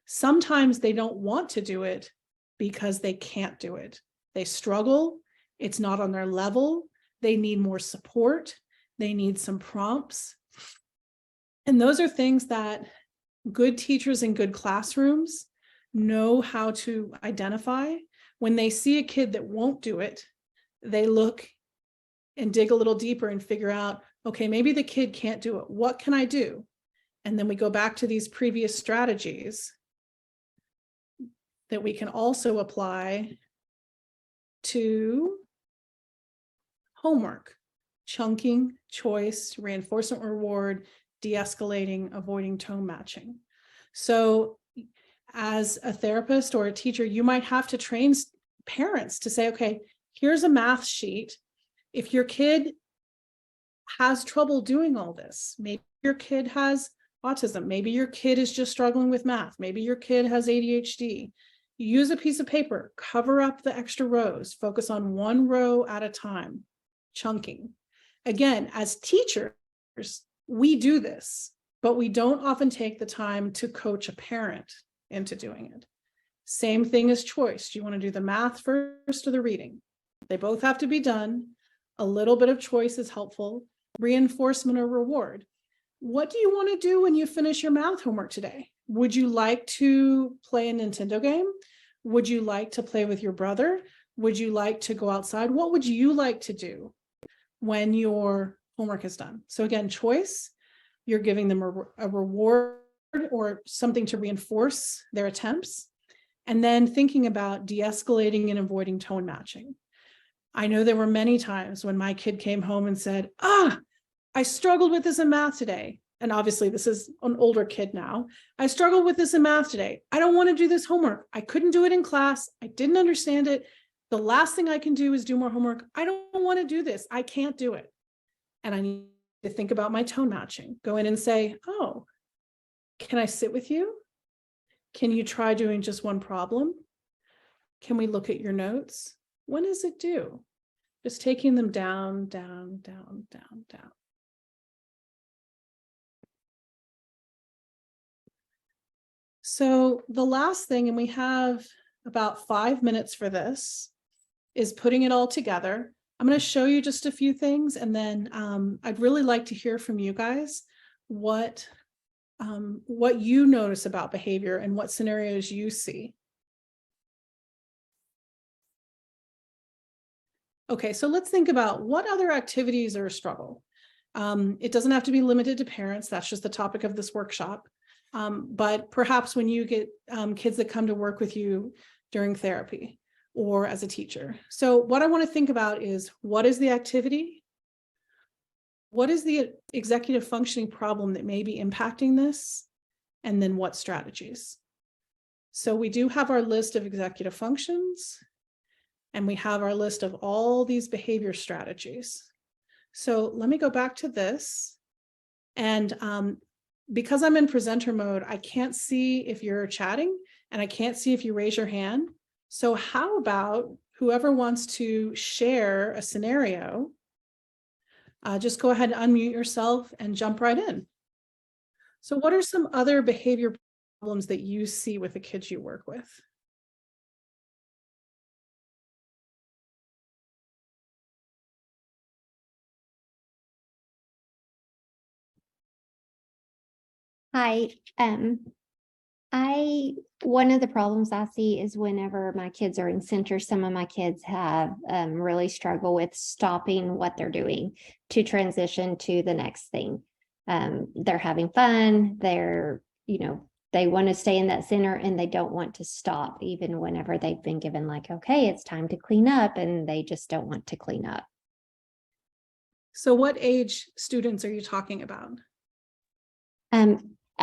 Speaker 2: Sometimes they don't want to do it because they can't do it. They struggle. It's not on their level. They need more support. They need some prompts. And those are things that good teachers in good classrooms know how to identify. When they see a kid that won't do it, they look and dig a little deeper and figure out, okay, maybe the kid can't do it. What can I do? And then we go back to these previous strategies that we can also apply to homework, chunking, choice, reinforcement reward, de-escalating, avoiding tone matching. So as a therapist or a teacher, you might have to train parents to say, okay, here's a math sheet. If your kid has trouble doing all this, maybe your kid has autism, maybe your kid is just struggling with math, maybe your kid has ADHD, use a piece of paper, cover up the extra rows, focus on one row at a time, chunking. Again, as teachers, we do this, but we don't often take the time to coach a parent into doing it. Same thing as choice. Do you want to do the math first or the reading? They both have to be done. A little bit of choice is helpful. Reinforcement or reward. What do you want to do when you finish your math homework today? Would you like to play a Nintendo game? Would you like to play with your brother? Would you like to go outside? What would you like to do when your homework is done? So again, choice, you're giving them a reward or something to reinforce their attempts. And then thinking about de-escalating and avoiding tone matching. I know there were many times when my kid came home and said, I struggled with this in math today. And obviously this is an older kid now. I struggled with this in math today. I don't want to do this homework. I couldn't do it in class. I didn't understand it. The last thing I can do is do more homework. I don't want to do this. I can't do it. And I need to think about my tone matching. Go in and say, oh, can I sit with you? Can you try doing just one problem? Can we look at your notes? When is it due? Just taking them down, down, down, down, down. So the last thing, and we have about 5 minutes for this, is putting it all together. I'm going to show you just a few things, and then I'd really like to hear from you guys what you notice about behavior and what scenarios you see. Okay, so let's think about what other activities are a struggle. It doesn't have to be limited to parents. That's just the topic of this workshop. But perhaps when you get kids that come to work with you during therapy or as a teacher. So what I want to think about is, what is the activity? What is the executive functioning problem that may be impacting this? And then what strategies? So we do have our list of executive functions, and we have our list of all these behavior strategies. So let me go back to this. And because I'm in presenter mode, I can't see if you're chatting and I can't see if you raise your hand. So how about whoever wants to share a scenario, just go ahead and unmute yourself and jump right in. So what are some other behavior problems that you see with the kids you work with?
Speaker 3: Hi, one of the problems I see is whenever my kids are in center, some of my kids have really struggle with stopping what they're doing to transition to the next thing. They're having fun, they want to stay in that center and they don't want to stop, even whenever they've been given like, okay, it's time to clean up, and they just don't want to clean up.
Speaker 2: So what age students are you talking about?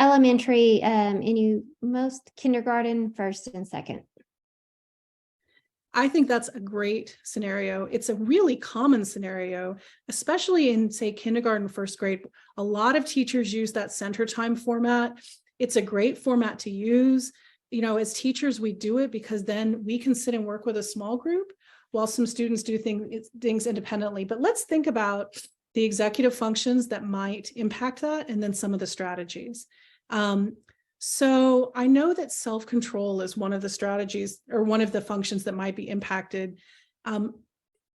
Speaker 3: Elementary, most kindergarten, first and second.
Speaker 2: I think that's a great scenario. It's a really common scenario, especially in, say, kindergarten, first grade. A lot of teachers use that center time format. It's a great format to use. You know, as teachers, we do it because then we can sit and work with a small group while some students do things independently. But let's think about the executive functions that might impact that, and then some of the strategies. So I know that self-control is one of the strategies or one of the functions that might be impacted.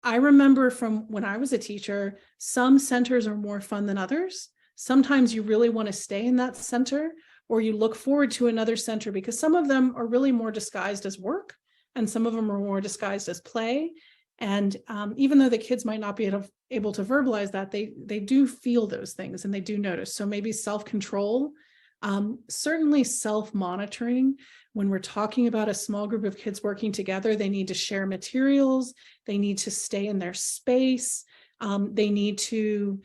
Speaker 2: I remember from when I was a teacher, some centers are more fun than others. Sometimes you really want to stay in that center, or you look forward to another center, because some of them are really more disguised as work and some of them are more disguised as play. And even though the kids might not be able to verbalize that, they do feel those things and they do notice. So maybe self-control, certainly self-monitoring. When we're talking about a small group of kids working together, they need to share materials, they need to stay in their space, they need to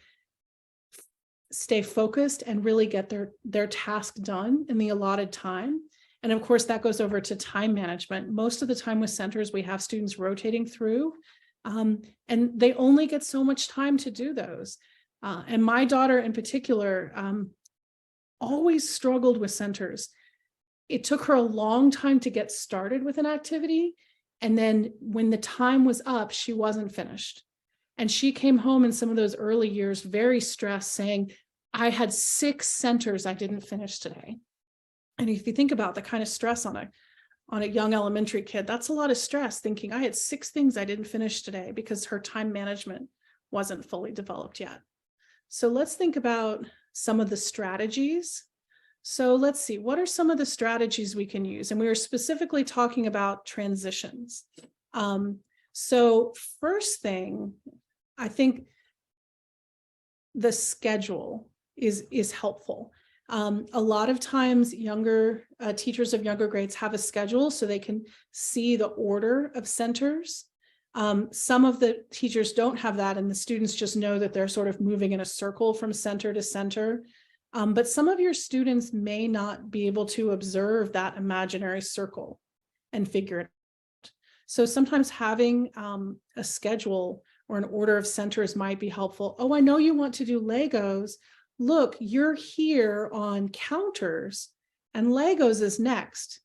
Speaker 2: stay focused and really get their task done in the allotted time. And of course, that goes over to time management. Most of the time with centers, we have students rotating through, and they only get so much time to do those. And my daughter in particular always struggled with centers. It took her a long time to get started with an activity. And then when the time was up, she wasn't finished. And she came home in some of those early years very stressed, saying, I had 6 centers I didn't finish today. And if you think about the kind of stress on a young elementary kid, that's a lot of stress, thinking I had 6 things I didn't finish today because her time management wasn't fully developed yet. So let's think about some of the strategies. So let's see, what are some of the strategies we can use? And we were specifically talking about transitions. So first thing, I think the schedule is helpful. A lot of times younger teachers of younger grades have a schedule so they can see the order of centers. Some of the teachers don't have that, and the students just know that they're sort of moving in a circle from center to center. But some of your students may not be able to observe that imaginary circle and figure it out. So sometimes having a schedule or an order of centers might be helpful. Oh, I know you want to do Legos. Look, you're here on counters and Legos is next.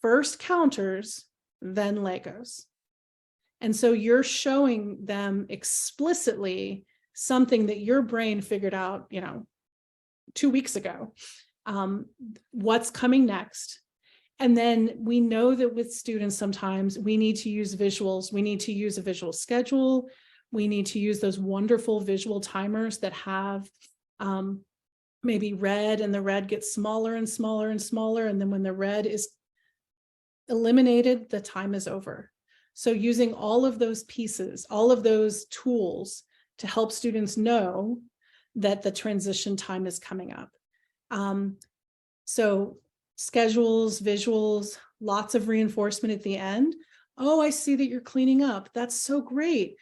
Speaker 2: First counters, then Legos. And so you're showing them explicitly something that your brain figured out, 2 weeks ago, what's coming next. And then we know that with students, sometimes we need to use visuals. We need to use a visual schedule. We need to use those wonderful visual timers that have maybe red, and the red gets smaller and smaller and smaller. And then when the red is eliminated, the time is over. So using all of those pieces, all of those tools to help students know that the transition time is coming up. So schedules, visuals, lots of reinforcement at the end. Oh, I see that you're cleaning up. That's so great.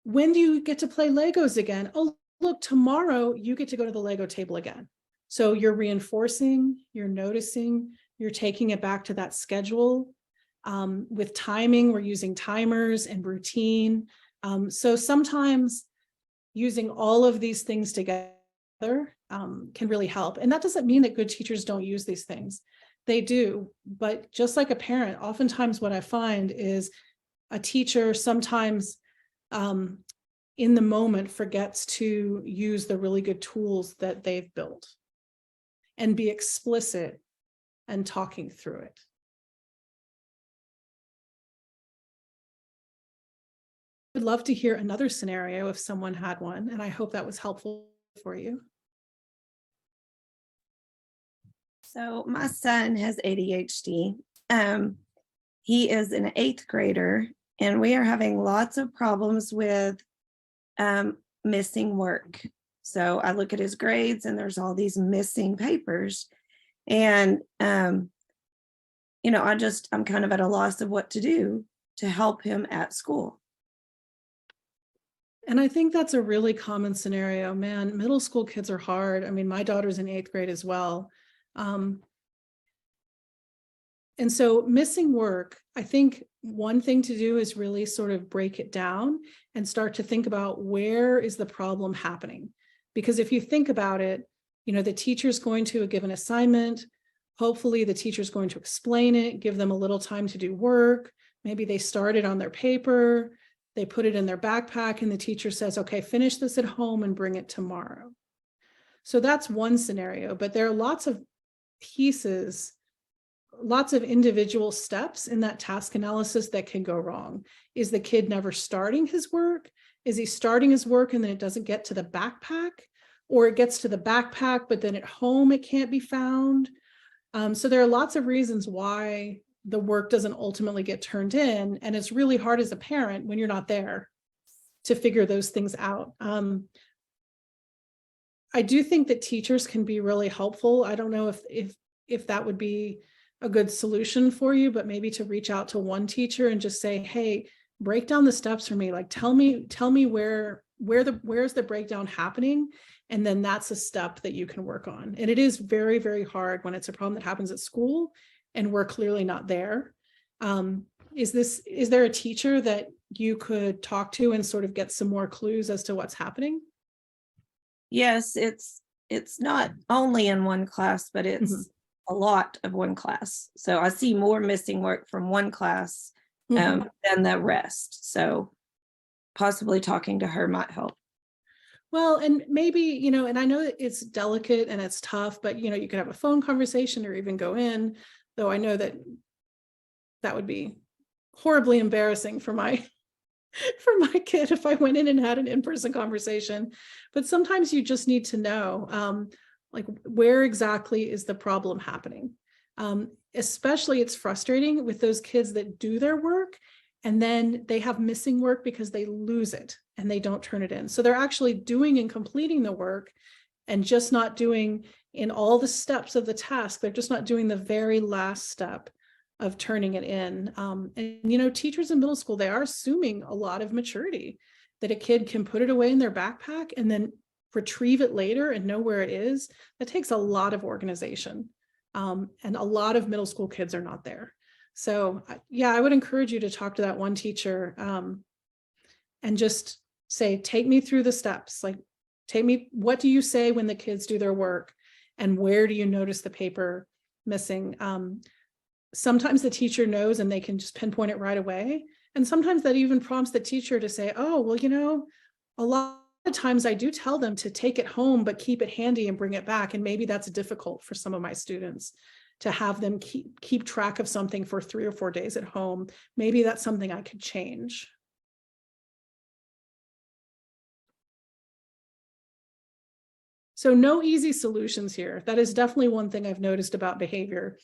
Speaker 2: When do you get to play Legos again? Oh, look, tomorrow you get to go to the Lego table again. So you're reinforcing, you're noticing, you're taking it back to that schedule. With timing, we're using timers and routine. So sometimes using all of these things together can really help. And that doesn't mean that good teachers don't use these things. They do, but just like a parent, oftentimes what I find is a teacher sometimes in the moment forgets to use the really good tools that they've built and be explicit and talking through it. I'd love to hear another scenario if someone had one, and I hope that was helpful for you.
Speaker 4: So my son has ADHD. He is an 8th grader, and we are having lots of problems with missing work. So I look at his grades and there's all these missing papers. And, I'm kind of at a loss of what to do to help him at school.
Speaker 2: And I think that's a really common scenario. Man, middle school kids are hard. I mean, my daughter's in 8th grade as well. And so missing work, I think one thing to do is really sort of break it down and start to think about where is the problem happening. Because if you think about it, the teacher's going to give an assignment. Hopefully the teacher's going to explain it, give them a little time to do work. Maybe they started on their paper, they put it in their backpack, and the teacher says, okay, finish this at home and bring it tomorrow. So that's one scenario, but there are lots of pieces, lots of individual steps in that task analysis that can go wrong. Is the kid never starting his work? Is he starting his work and then it doesn't get to the backpack? Or it gets to the backpack, but then at home it can't be found? So there are lots of reasons why the work doesn't ultimately get turned in. And it's really hard as a parent when you're not there to figure those things out. I do think that teachers can be really helpful. I don't know if that would be a good solution for you, but maybe to reach out to one teacher and just say, hey, break down the steps for me. Like, tell me where's the breakdown happening? And then that's a step that you can work on. And it is very, very hard when it's a problem that happens at school and we're clearly not there. Is there a teacher that you could talk to and sort of get some more clues as to what's happening?
Speaker 4: Yes, it's not only in one class, but it's
Speaker 2: Mm-hmm.
Speaker 4: a lot of one class. So I see more missing work from one class
Speaker 2: Mm-hmm.
Speaker 4: than the rest. So possibly talking to her might help.
Speaker 2: Well, and maybe, and I know that it's delicate and it's tough, but, you could have a phone conversation or even go in, though I know that would be horribly embarrassing for my kid if I went in and had an in-person conversation. But sometimes you just need to know, like, where exactly is the problem happening? Especially it's frustrating with those kids that do their work and then they have missing work because they lose it and they don't turn it in. So they're actually doing and completing the work and just not doing in all the steps of the task. They're just not doing the very last step of turning it in. And, teachers in middle school, they are assuming a lot of maturity, that a kid can put it away in their backpack and then retrieve it later and know where it is. That takes a lot of organization. And a lot of middle school kids are not there. So yeah, I would encourage you to talk to that one teacher and just say, take me through the steps. Like, what do you say when the kids do their work and where do you notice the paper missing? Sometimes the teacher knows and they can just pinpoint it right away. And sometimes that even prompts the teacher to say, oh, well, a lot of times I do tell them to take it home, but keep it handy and bring it back. And maybe that's difficult for some of my students to have them keep track of something for 3 or 4 days at home. Maybe that's something I could change. So no easy solutions here. That is definitely one thing I've noticed about behavior.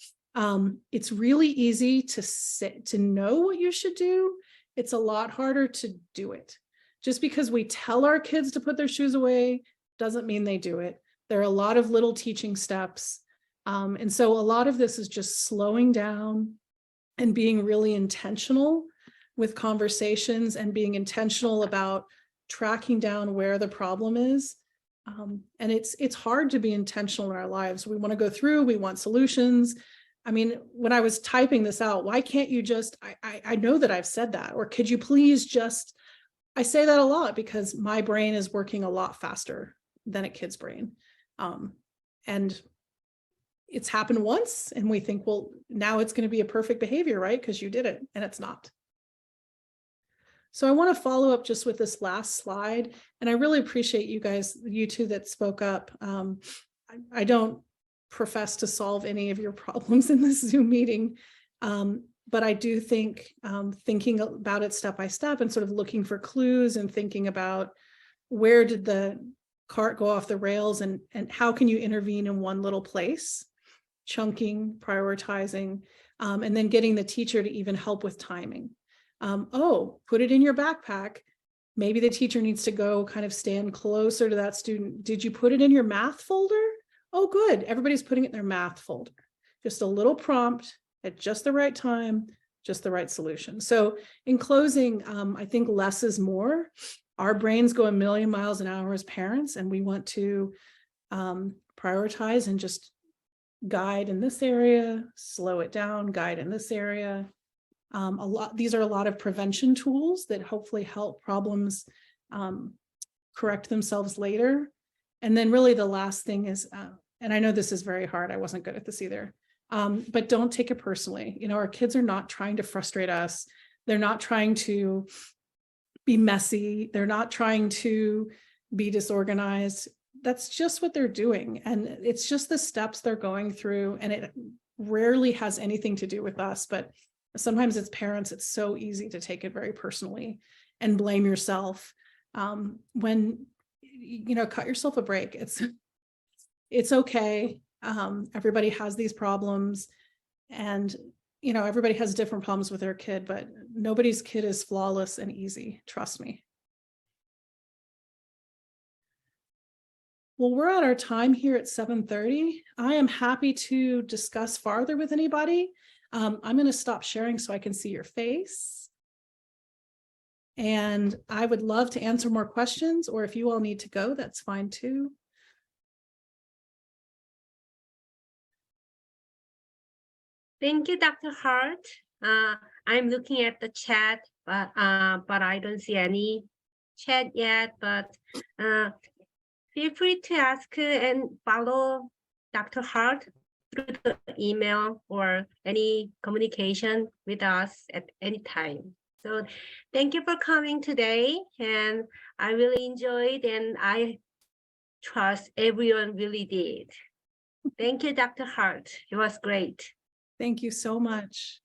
Speaker 2: It's really easy to know what you should do. It's a lot harder to do it. Just because we tell our kids to put their shoes away doesn't mean they do it. There are a lot of little teaching steps. And so a lot of this is just slowing down and being really intentional with conversations and being intentional about tracking down where the problem is. And it's hard to be intentional in our lives. We want to go through, we want solutions. I mean, when I was typing this out, why can't you just, I know that I've said that, or could you please just, I say that a lot because my brain is working a lot faster than a kid's brain. And it's happened once and we think, well, now it's going to be a perfect behavior, right? Because you did it, and it's not. So I want to follow up just with this last slide. And I really appreciate you two that spoke up. I don't profess to solve any of your problems in this Zoom meeting. But I do think thinking about it step by step and sort of looking for clues and thinking about where did the cart go off the rails and how can you intervene in one little place, chunking, prioritizing, and then getting the teacher to even help with timing. Put it in your backpack. Maybe the teacher needs to go kind of stand closer to that student. Did you put it in your math folder? Oh, good. Everybody's putting it in their math folder. Just a little prompt at just the right time, just the right solution. So in closing, I think less is more. Our brains go a million miles an hour as parents, and we want to prioritize and just guide in this area, slow it down, guide in this area. These are a lot of prevention tools that hopefully help problems correct themselves later. And then really the last thing is, and I know this is very hard, I wasn't good at this either, but don't take it personally. Our kids are not trying to frustrate us. They're not trying to be messy. They're not trying to be disorganized. that's just what they're doing. And it's just the steps they're going through. And it rarely has anything to do with us, but sometimes as parents, it's so easy to take it very personally and blame yourself. When, cut yourself a break. It's okay. Everybody has these problems, and everybody has different problems with their kid, but nobody's kid is flawless and easy. Trust me. Well, we're at our time here at 7:30. I am happy to discuss farther with anybody. I'm going to stop sharing so I can see your face. And I would love to answer more questions, or if you all need to go, that's fine too.
Speaker 1: Thank you, Dr. Hart. I'm looking at the chat, but I don't see any chat yet. But feel free to ask and follow Dr. Hart through the email or any communication with us at any time. So thank you for coming today, and I really enjoyed, and I trust everyone really did. Thank you, Dr. Hart. It was great.
Speaker 2: Thank you so much.